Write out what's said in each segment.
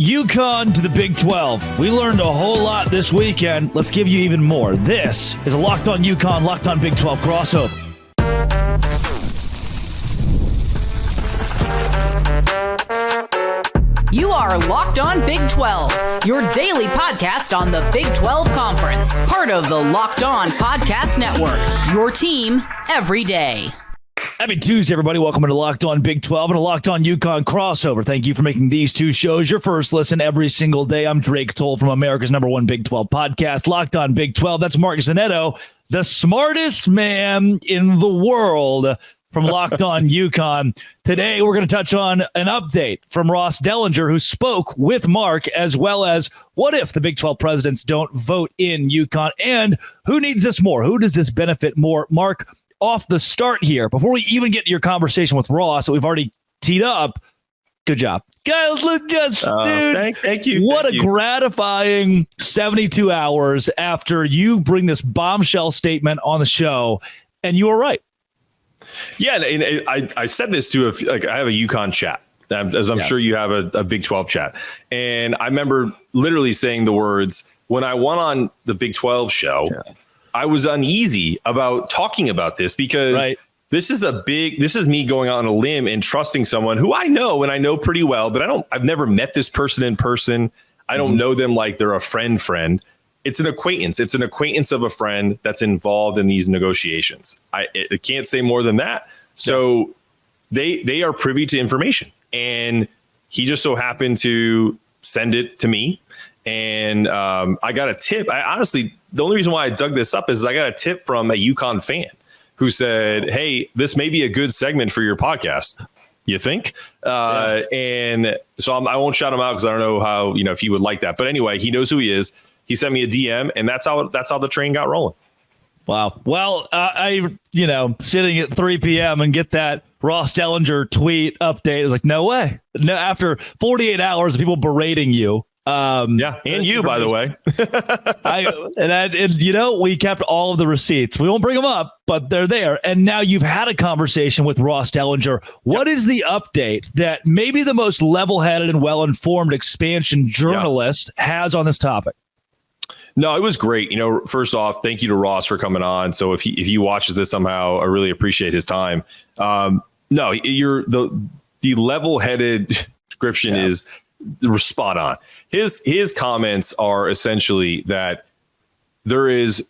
UConn to the Big 12. We learned a whole lot this weekend. Let's give you even more. This is a Locked On UConn, Locked On Big 12 crossover. You are Locked On Big 12, your daily podcast on the Big 12 Conference. Part of the Locked On Podcast Network, your team every day. Happy Tuesday, everybody. Welcome to Locked On Big 12 and a Locked On UConn crossover. Thank you for making these two shows your first listen every single day. I'm Drake Toll from America's #1 Big 12 podcast, Locked On Big 12. That's Mark Zanetto, the smartest man in the world from Locked On UConn. Today, we're going to touch on an update from Ross Dellenger, who spoke with Mark, as well as what if the Big 12 presidents don't vote in UConn, and who needs this more? Who does this benefit more? Mark, off the start here, before we even get to your conversation with Ross that we've already teed up, good job. Guys, dude, thank you. What thank a you. gratifying 72 hours after you bring this bombshell statement on the show, and you were right. Yeah, and I said this to I have a UConn chat, as I'm sure you have a Big 12 chat. And I remember literally saying the words, when I went on the Big 12 show, I was uneasy about talking about this because this is me going on a limb and trusting someone who I know and I know pretty well, but I've never met this person in person. I don't know them like they're a friend. It's an acquaintance. It's an acquaintance of a friend that's involved in these negotiations. I can't say more than that. So they are privy to information, and he just so happened to send it to me. And I got a tip. Honestly, the only reason why I dug this up is I got a tip from a UConn fan who said, "Hey, this may be a good segment for your podcast. You think?" And so I won't shout him out because I don't know how, if he would like that. But anyway, he knows who he is. He sent me a DM, and that's how the train got rolling. Wow. Well, sitting at 3 p.m. and get that Ross Dellenger tweet update, I was like, no way. No, after 48 hours of people berating you. And you, by the way. We kept all of the receipts. We won't bring them up, but they're there. And now you've had a conversation with Ross Dellenger. What is the update that maybe the most level-headed and well-informed expansion journalist has on this topic? No, it was great. First off, thank you to Ross for coming on. So if he watches this somehow, I really appreciate his time. You're the level-headed description is spot on. His comments are essentially that there is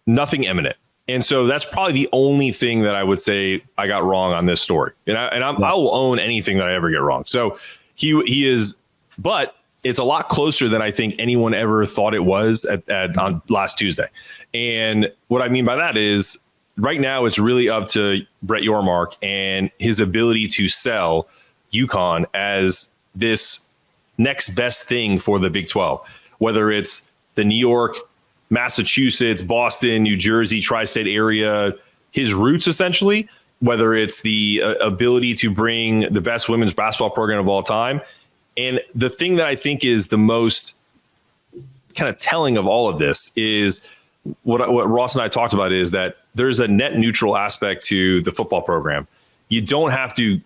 nothing imminent. And so that's probably the only thing that I would say I got wrong on this story. I will own anything that I ever get wrong. So he is, but it's a lot closer than I think anyone ever thought it was on last Tuesday. And what I mean by that is right now it's really up to Brett Yormark and his ability to sell UConn as this next best thing for the Big 12, whether it's the New York, Massachusetts, Boston, New Jersey, tri-state area, his roots essentially, whether it's the ability to bring the best women's basketball program of all time. And the thing that I think is the most kind of telling of all of this is what Ross and I talked about is that there's a net neutral aspect to the football program. You don't have to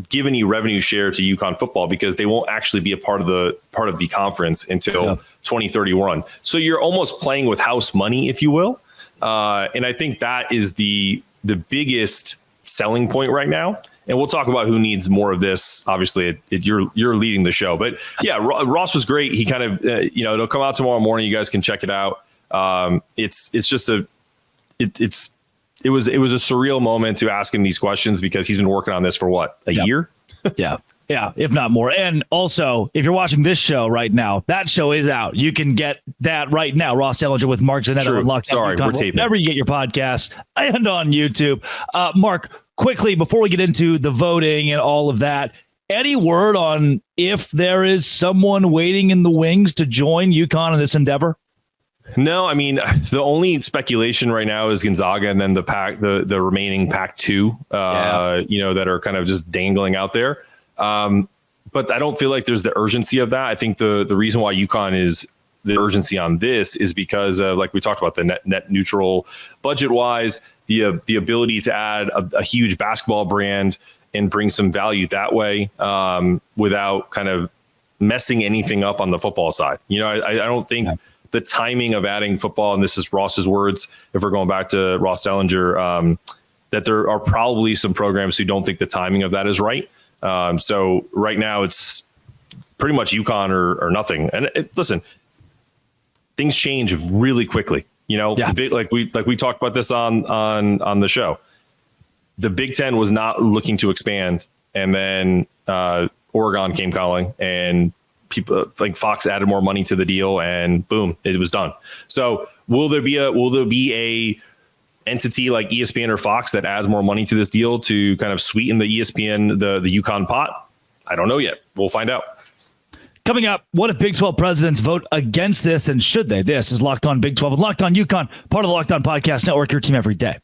give any revenue share to UConn football because they won't actually be a part of the conference until 2031. So you're almost playing with house money, if you will. And I think that is the biggest selling point right now. And we'll talk about who needs more of this. Obviously, you're leading the show, but yeah, Ross was great. He kind of, it'll come out tomorrow morning. You guys can check it out. It was a surreal moment to ask him these questions because he's been working on this for what, a year? Yeah, if not more. And also, if you're watching this show right now, that show is out. You can get that right now. Ross Dellenger with Mark Zanetto and Locked On UConn. We're taping. Whenever you get your podcast and on YouTube. Mark, quickly, before we get into the voting and all of that, any word on if there is someone waiting in the wings to join UConn in this endeavor? No, I mean, the only speculation right now is Gonzaga and then the remaining Pac-2, that are kind of just dangling out there. But I don't feel like there's the urgency of that. I think the reason why UConn is the urgency on this is because of, like we talked about, the net neutral budget wise, the ability to add a huge basketball brand and bring some value that way, without kind of messing anything up on the football side. I don't think the timing of adding football, and this is Ross's words, if we're going back to Ross Dellenger, that there are probably some programs who don't think the timing of that is right. So right now it's pretty much UConn or nothing. And listen, things change really quickly. Like we talked about this on the show. The Big Ten was not looking to expand, and then Oregon came calling, and people like Fox added more money to the deal, and boom, it was done. So will there be a entity like ESPN or Fox that adds more money to this deal to kind of sweeten the ESPN, the UConn pot? I don't know yet. We'll find out. Coming up, what if Big 12 presidents vote against this, and should they? This is Locked On Big 12 with Locked On UConn, part of the Locked On Podcast Network, your team every day.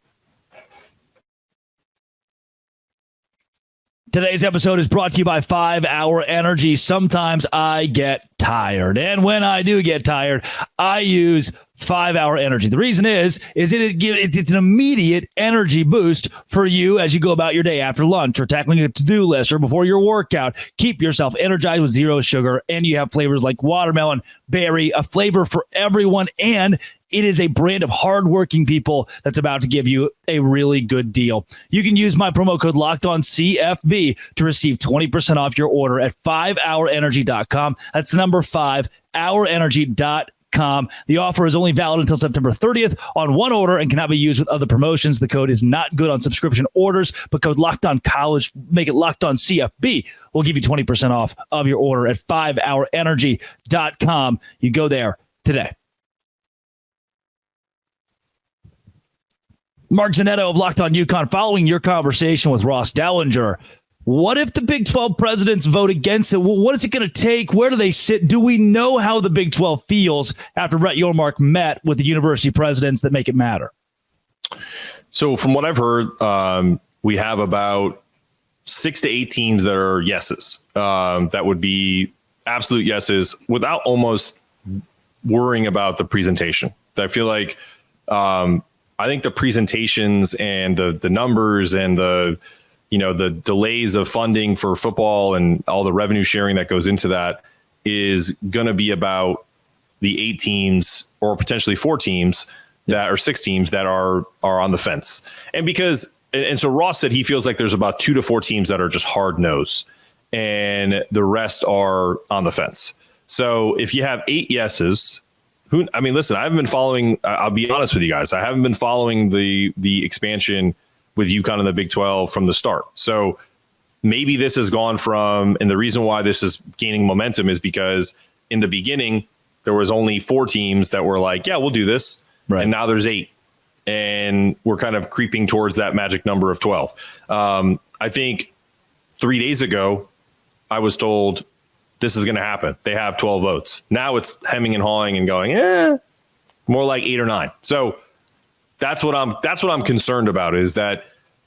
Today's episode is brought to you by 5 Hour Energy. Sometimes I get tired, and when I do get tired, I use 5 Hour Energy. The reason is it's an immediate energy boost for you as you go about your day after lunch or tackling a to-do list or before your workout. Keep yourself energized with zero sugar, and you have flavors like watermelon, berry, a flavor for everyone, and it is a brand of hardworking people that's about to give you a really good deal. You can use my promo code LOCKEDONCFB to receive 20% off your order at 5hourenergy.com. That's the number 5hourenergy.com. The offer is only valid until September 30th on one order and cannot be used with other promotions. The code is not good on subscription orders, but code Locked On College, make it Locked On CFB, will give you 20% off of your order at 5hourenergy.com. You go there today. Mark Zanetto of Locked On UConn, following your conversation with Ross Dellenger, what if the Big 12 presidents vote against it? What is it going to take? Where do they sit? Do we know how the Big 12 feels after Brett Yormark met with the university presidents that make it matter? So from what I've heard, we have about 6 to 8 teams that are yeses. That would be absolute yeses without almost worrying about the presentation. I feel like I think the presentations and the numbers and the delays of funding for football and all the revenue sharing that goes into that is going to be about the 8 teams or potentially 4 teams that are 6 teams that are on the fence. And so Ross said he feels like there's about 2 to 4 teams that are just hard nose and the rest are on the fence. So if you have 8 yeses, listen, I haven't been following, I'll be honest with you guys, I haven't been following the expansion with UConn in the Big 12 from the start. So maybe this has gone from, and the reason why this is gaining momentum is because in the beginning, there was only 4 teams that were like, yeah, we'll do this. Right. And now there's 8. And we're kind of creeping towards that magic number of 12. I think 3 days ago, I was told this is going to happen. They have 12 votes. Now it's hemming and hawing and going, more like 8 or 9. So that's what I'm concerned about, is that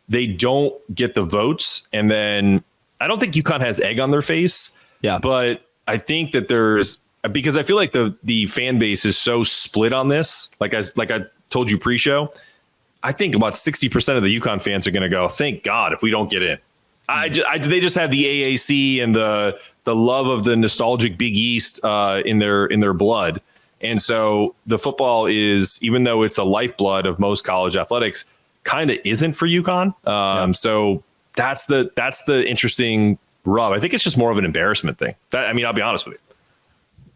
they don't get the votes. And then I don't think UConn has egg on their face. Yeah. But I think that because I feel like the fan base is so split on this. Like I told you pre-show, I think about 60% of the UConn fans are going to go, thank God if we don't get in. They just have the AAC and the love of the nostalgic Big East in their blood. And so the football is, even though it's a lifeblood of most college athletics, kind of isn't for UConn. So that's the interesting rub. I think it's just more of an embarrassment thing. I'll be honest with you.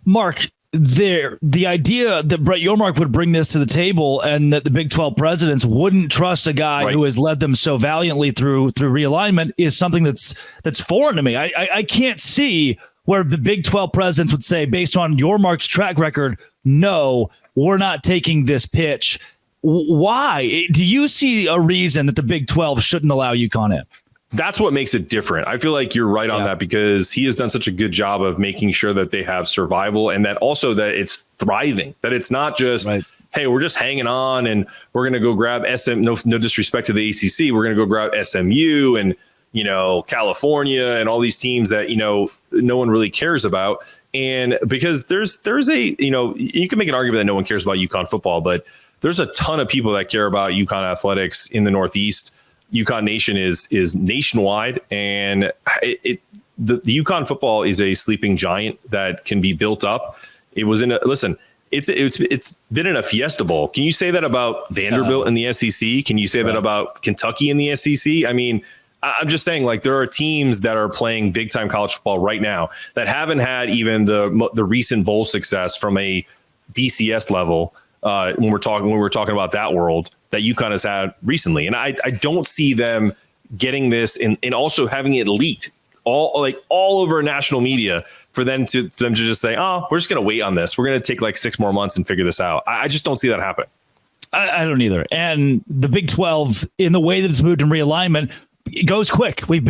Mark, the idea that Brett Yormark would bring this to the table and that the Big 12 presidents wouldn't trust a guy who has led them so valiantly through realignment is something that's foreign to me. I can't see where the Big 12 presidents would say, based on Yormark's track record, no, we're not taking this pitch. Why? Do you see a reason that the Big 12 shouldn't allow UConn in? That's what makes it different. I feel like you're right on that, because he has done such a good job of making sure that they have survival, and that also that it's thriving, that it's not just, hey, we're just hanging on and we're going to go grab no disrespect to the ACC. We're going to go grab SMU and, California and all these teams that, no one really cares about. And because there's you can make an argument that no one cares about UConn football, but there's a ton of people that care about UConn athletics in the Northeast. UConn Nation is nationwide, and the UConn football is a sleeping giant that can be built up. It was it's been in a Fiesta Bowl. Can you say that about Vanderbilt in the SEC? Can you say that about Kentucky in the SEC? I mean, I'm just saying, like, there are teams that are playing big time college football right now that haven't had even the recent bowl success from a BCS level. When we're talking about that world that UConn has had recently, and I don't see them getting this and also having it leaked all over national media for them to just say, oh, we're just going to wait on this. We're going to take like 6 more months and figure this out. I just don't see that happening. I don't either. And the Big 12, in the way that it's moved in realignment, it goes quick. We've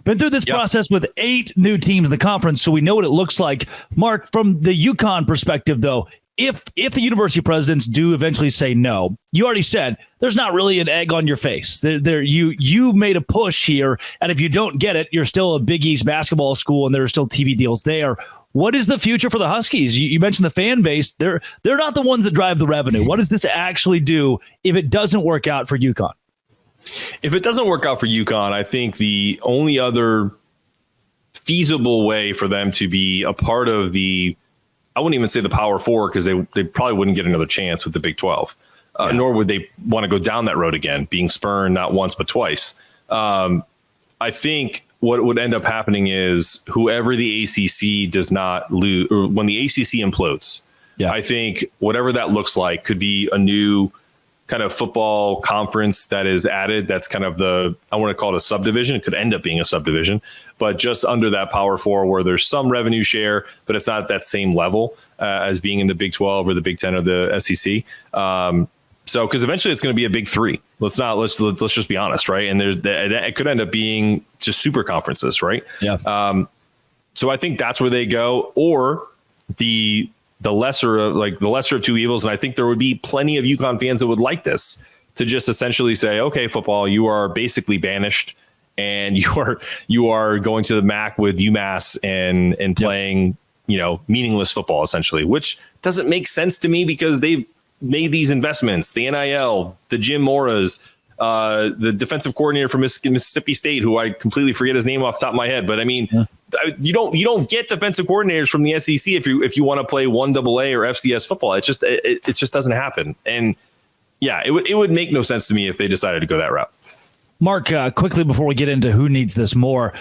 been through this process with 8 new teams in the conference, so we know what it looks like. Mark, from the UConn perspective, though, if the university presidents do eventually say no, you already said there's not really an egg on your face. You made a push here, and if you don't get it, you're still a Big East basketball school, and there are still TV deals there. What is the future for the Huskies? You mentioned the fan base. They're not the ones that drive the revenue. What does this actually do if it doesn't work out for UConn? If it doesn't work out for UConn, I think the only other feasible way for them to be a part of I wouldn't even say the Power Four, because they probably wouldn't get another chance with the Big 12, nor would they want to go down that road again, being spurned not once but twice. I think what would end up happening is whoever the ACC does not lose, or when the ACC implodes, I think whatever that looks like could be a new kind of football conference that is added. That's kind of I want to call it a subdivision. It could end up being a subdivision, but just under that Power Four, where there's some revenue share, but it's not at that same level as being in the Big 12 or the Big 10 or the SEC. So, because eventually it's going to be a Big 3. Let's just be honest, right? And it could end up being just super conferences, right? Yeah. So I think that's where they go, or the lesser of two evils. And I think there would be plenty of UConn fans that would like this, to just essentially say, okay, football, you are basically banished, and you are going to the MAC with UMass and playing, meaningless football, essentially, which doesn't make sense to me, because they've made these investments, the NIL, the Jim Moras, the defensive coordinator from Mississippi State, who I completely forget his name off the top of my head. But I mean, you don't get defensive coordinators from the SEC if you want to play 1AA or FCS football. It just doesn't happen. And yeah, it would make no sense to me if they decided to go that route. Mark, quickly before we get into who needs this more,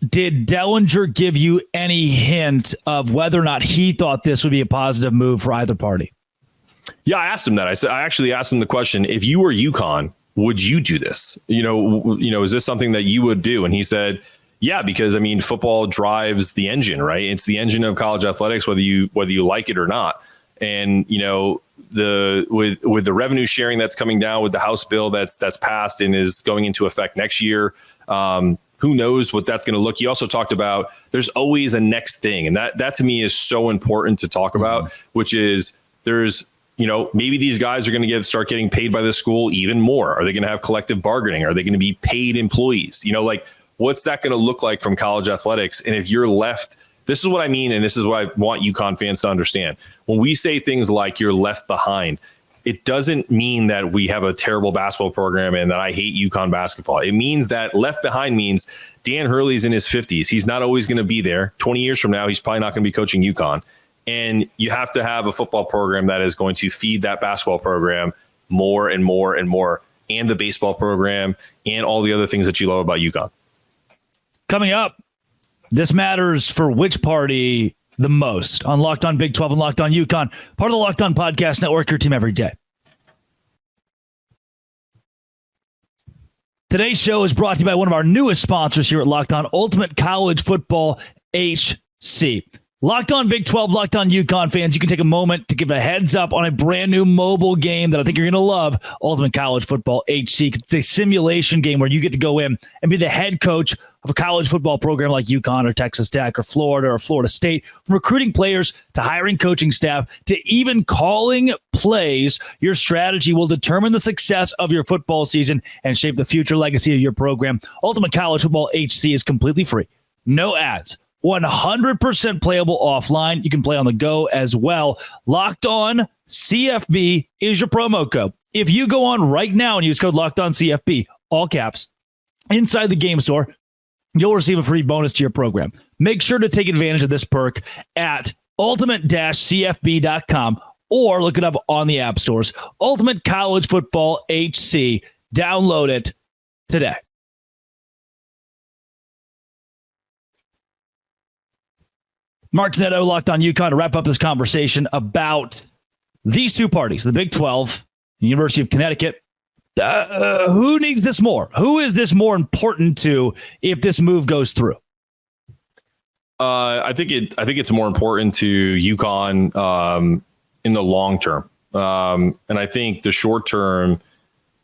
did Dellenger give you any hint of whether or not he thought this would be a positive move for either party? Yeah, I asked him that. I actually asked him the question: if you were UConn, would you do this? Is this something that you would do? And he said, yeah, because I mean, football drives the engine, right? It's the engine of college athletics, whether you like it or not. And with the revenue sharing that's coming down with the House bill that's passed and is going into effect next year, who knows what that's going to look. He also talked about there's always a next thing, and that to me is so important to talk about, which is there's maybe these guys are going to start getting paid by the school even more. Are they going to have collective bargaining? Are they going to be paid employees? What's that going to look like from college athletics? And if you're left, this is what I mean, and this is what I want UConn fans to understand. When we say things like you're left behind, it doesn't mean that we have a terrible basketball program and that I hate UConn basketball. It means that left behind means Dan Hurley's in his 50s. He's not always going to be there. 20 years from now, he's probably not going to be coaching UConn. And you have to have a football program that is going to feed that basketball program more and more and more, and the baseball program and all the other things that you love about UConn. Coming up, this matters for which party the most on Locked On Big 12 and Locked On UConn, part of the Locked On Podcast Network, your team every day. Today's show is brought to you by one of our newest sponsors here at Locked On, Ultimate College Football HC. Locked On Big 12, Locked On UConn fans, you can take a moment to give a heads up on a brand new mobile game that I think you're going to love, Ultimate College Football HC. It's a simulation game where you get to go in and be the head coach of a college football program like UConn or Texas Tech or Florida State. From recruiting players to hiring coaching staff to even calling plays, your strategy will determine the success of your football season and shape the future legacy of your program. Ultimate College Football HC is completely free. No ads. 100% playable offline. You can play on the go as well. Locked On CFB is your promo code. If you go on right now and use code Locked On CFB, all caps, inside the game store, you'll receive a free bonus to your program. Make sure to take advantage of this perk at ultimate-cfb.com or look it up on the app stores. Ultimate College Football HC. Download it today. Mark Zetto, Locked On UConn, to wrap up this conversation about these two parties, the Big 12, the University of Connecticut. Who needs this more? Who is this more important to if this move goes through? I think it's more important to UConn in the long term. And I think the short term,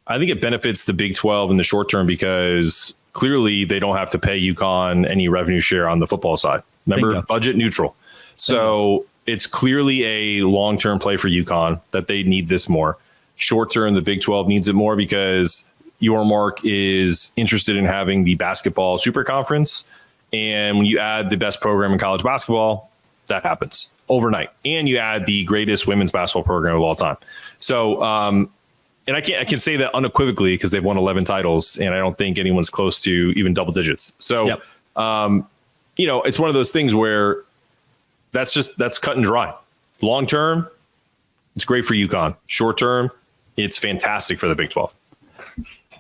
I think it benefits the Big 12 in the short term because clearly they don't have to pay UConn any revenue share on the football side. Remember, budget neutral. So it's clearly a long-term play for UConn that they need this more. Short term, the Big 12 needs it more because Yormark is interested in having the basketball super conference. And when you add the best program in college basketball, that happens overnight. And you add the greatest women's basketball program of all time. So, and I can say that unequivocally because they've won 11 titles, and I don't think anyone's close to even double digits. So, it's one of those things where that's cut and dry. Long term, it's great for UConn. Short term, it's fantastic for the Big 12.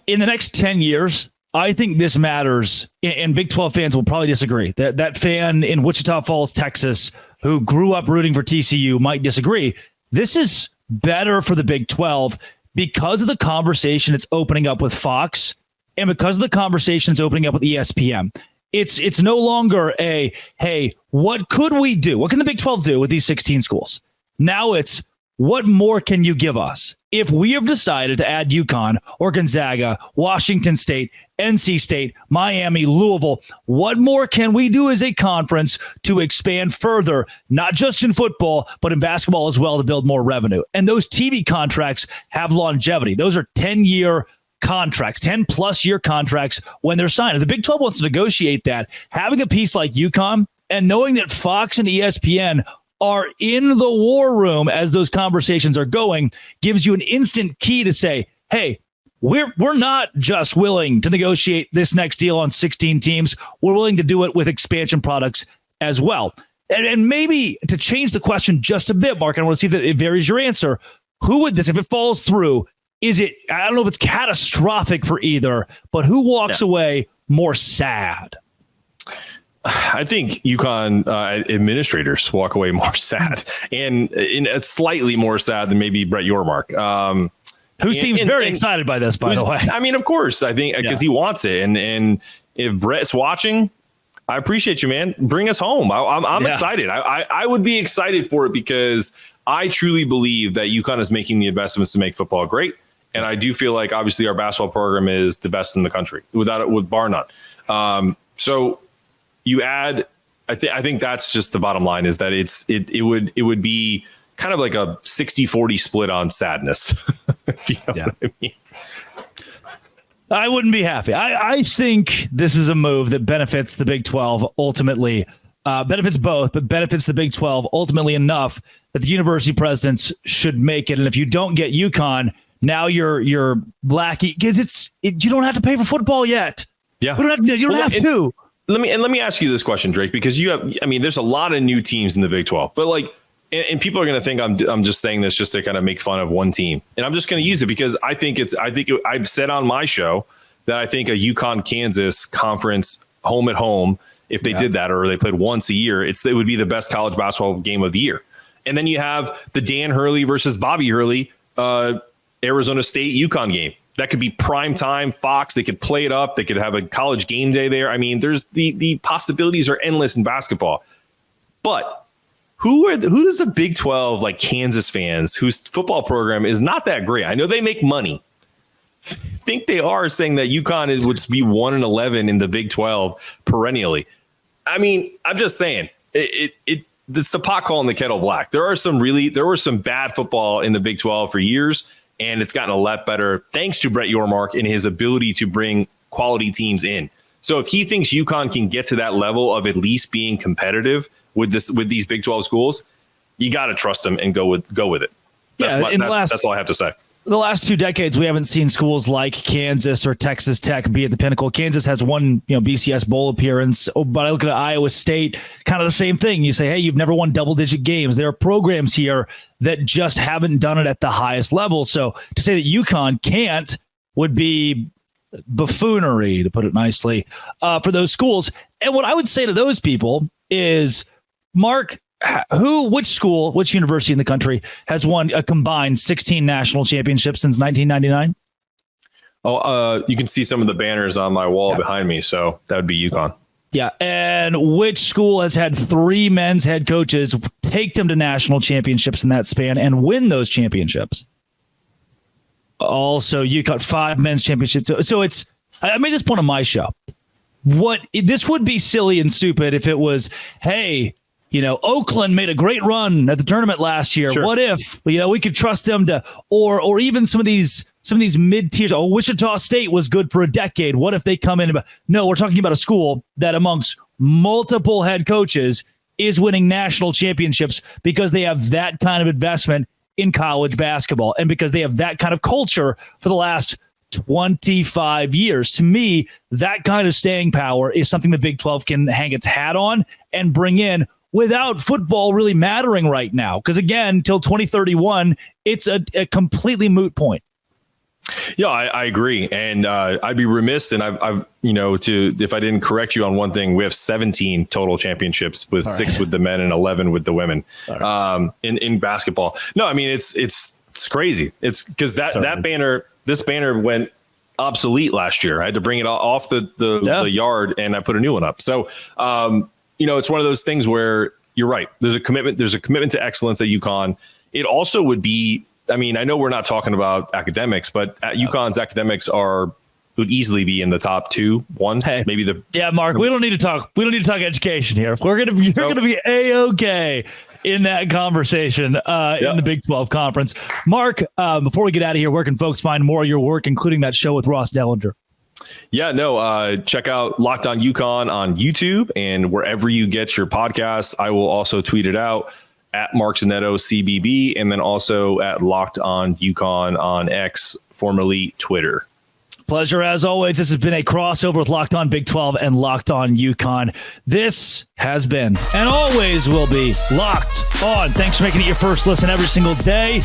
In the next 10 years, I think this matters, and Big 12 fans will probably disagree. That fan in Wichita Falls, Texas, who grew up rooting for TCU might disagree. This is better for the Big 12 because of the conversation it's opening up with Fox and because of the conversation it's opening up with ESPN. It's no longer hey, what could we do? What can the Big 12 do with these 16 schools? Now it's, what more can you give us? If we have decided to add UConn or Gonzaga, Washington State, NC State, Miami, Louisville, what more can we do as a conference to expand further, not just in football, but in basketball as well, to build more revenue? And those TV contracts have longevity. Those are 10-year contracts, 10-plus year contracts when they're signed. If the Big 12 wants to negotiate that, having a piece like UConn and knowing that Fox and ESPN are in the war room as those conversations are going gives you an instant key to say, hey, we're not just willing to negotiate this next deal on 16 teams. We're willing to do it with expansion products as well. And maybe to change the question just a bit, Mark, I want to see if it varies your answer. Who would this, if it falls through, is it, I don't know if it's catastrophic for either, but who walks away more sad? I think UConn administrators walk away more sad, and slightly more sad than maybe Brett Yormark, who seems very excited by this, by the way. I mean, of course, I think because he wants it, and if Brett's watching, I appreciate you, man. Bring us home. I'm excited. I would be excited for it because I truly believe that UConn is making the investments to make football great, and I do feel like obviously our basketball program is the best in the country, with bar none. So. You add, I think that's just the bottom line, is that it would be kind of like a 60-40 split on sadness. If you know what I mean. I wouldn't be happy. I think this is a move that benefits the Big 12 ultimately, benefits both, but benefits the Big 12 ultimately enough that the university presidents should make it. And if you don't get UConn, now you're blacky because you don't have to pay for football yet. Yeah, you don't have to. Let me ask you this question, Drake, because there's a lot of new teams in the Big 12, but and people are going to think I'm just saying this just to kind of make fun of one team, and I'm just going to use it because I've said on my show that I think a UConn Kansas conference home at home, if they did that or they played once a year, it would be the best college basketball game of the year. And then you have the Dan Hurley versus Bobby Hurley, Arizona State UConn game. That could be prime time Fox. They could play it up. They could have a college game day there. I mean, there's the possibilities are endless in basketball. But who does the Big 12 like Kansas fans whose football program is not that great? I know they make money. Think they are saying that UConn would be 1-11 in the Big 12 perennially. I mean, I'm just saying it's the pot calling the kettle black. There were some bad football in the Big 12 for years. And it's gotten a lot better thanks to Brett Yormark and his ability to bring quality teams in. So if he thinks UConn can get to that level of at least being competitive with these Big 12 schools, you got to trust him and go with it. That's all I have to say. the last 2 decades, we haven't seen schools like Kansas or Texas Tech be at the pinnacle. Kansas has one, BCS bowl appearance, but I look at Iowa State, kind of the same thing. You say, hey, you've never won double-digit games. There are programs here that just haven't done it at the highest level. So to say that UConn can't would be buffoonery, to put it nicely, for those schools. And what I would say to those people is, Mark, which school, which university in the country has won a combined 16 national championships since 1999? You can see some of the banners on my wall behind me. So that would be UConn. Yeah. And which school has had 3 men's head coaches take them to national championships in that span and win those championships? Also, UConn 5 men's championships. So I made this point on my show. This would be silly and stupid if it was, hey, Oakland made a great run at the tournament last year. Sure. What if, we could trust them to, or even some of these mid-tiers. Oh, Wichita State was good for a decade. What if they come in? No, we're talking about a school that amongst multiple head coaches is winning national championships because they have that kind of investment in college basketball and because they have that kind of culture for the last 25 years. To me, that kind of staying power is something the Big 12 can hang its hat on and bring in without football really mattering right now. Because again, till 2031, it's a completely moot point. Yeah, I agree. And I'd be remiss, and I've if I didn't correct you on one thing, we have 17 total championships with 6 with the men and 11 with the women in basketball. No, I mean, it's crazy. It's because this banner went obsolete last year. I had to bring it off the yard and I put a new one up. So, it's one of those things where you're right. There's a commitment to excellence at UConn. It also would be, I mean, I know we're not talking about academics, but UConn's academics would easily be in the top 2, 1, maybe Mark, we don't need to talk education here. You're going to be A-okay in that conversation in the Big 12 conference. Mark, before we get out of here, where can folks find more of your work, including that show with Ross Dellenger? Yeah, no, check out Locked On UConn on YouTube and wherever you get your podcasts. I will also tweet it out at Mark Zanetto CBB, and then also at Locked On UConn on X, formerly Twitter. Pleasure as always. This has been a crossover with Locked On Big 12 and Locked On UConn. This has been and always will be Locked On. Thanks for making it your first listen every single day.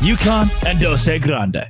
UConn and Dose Grande.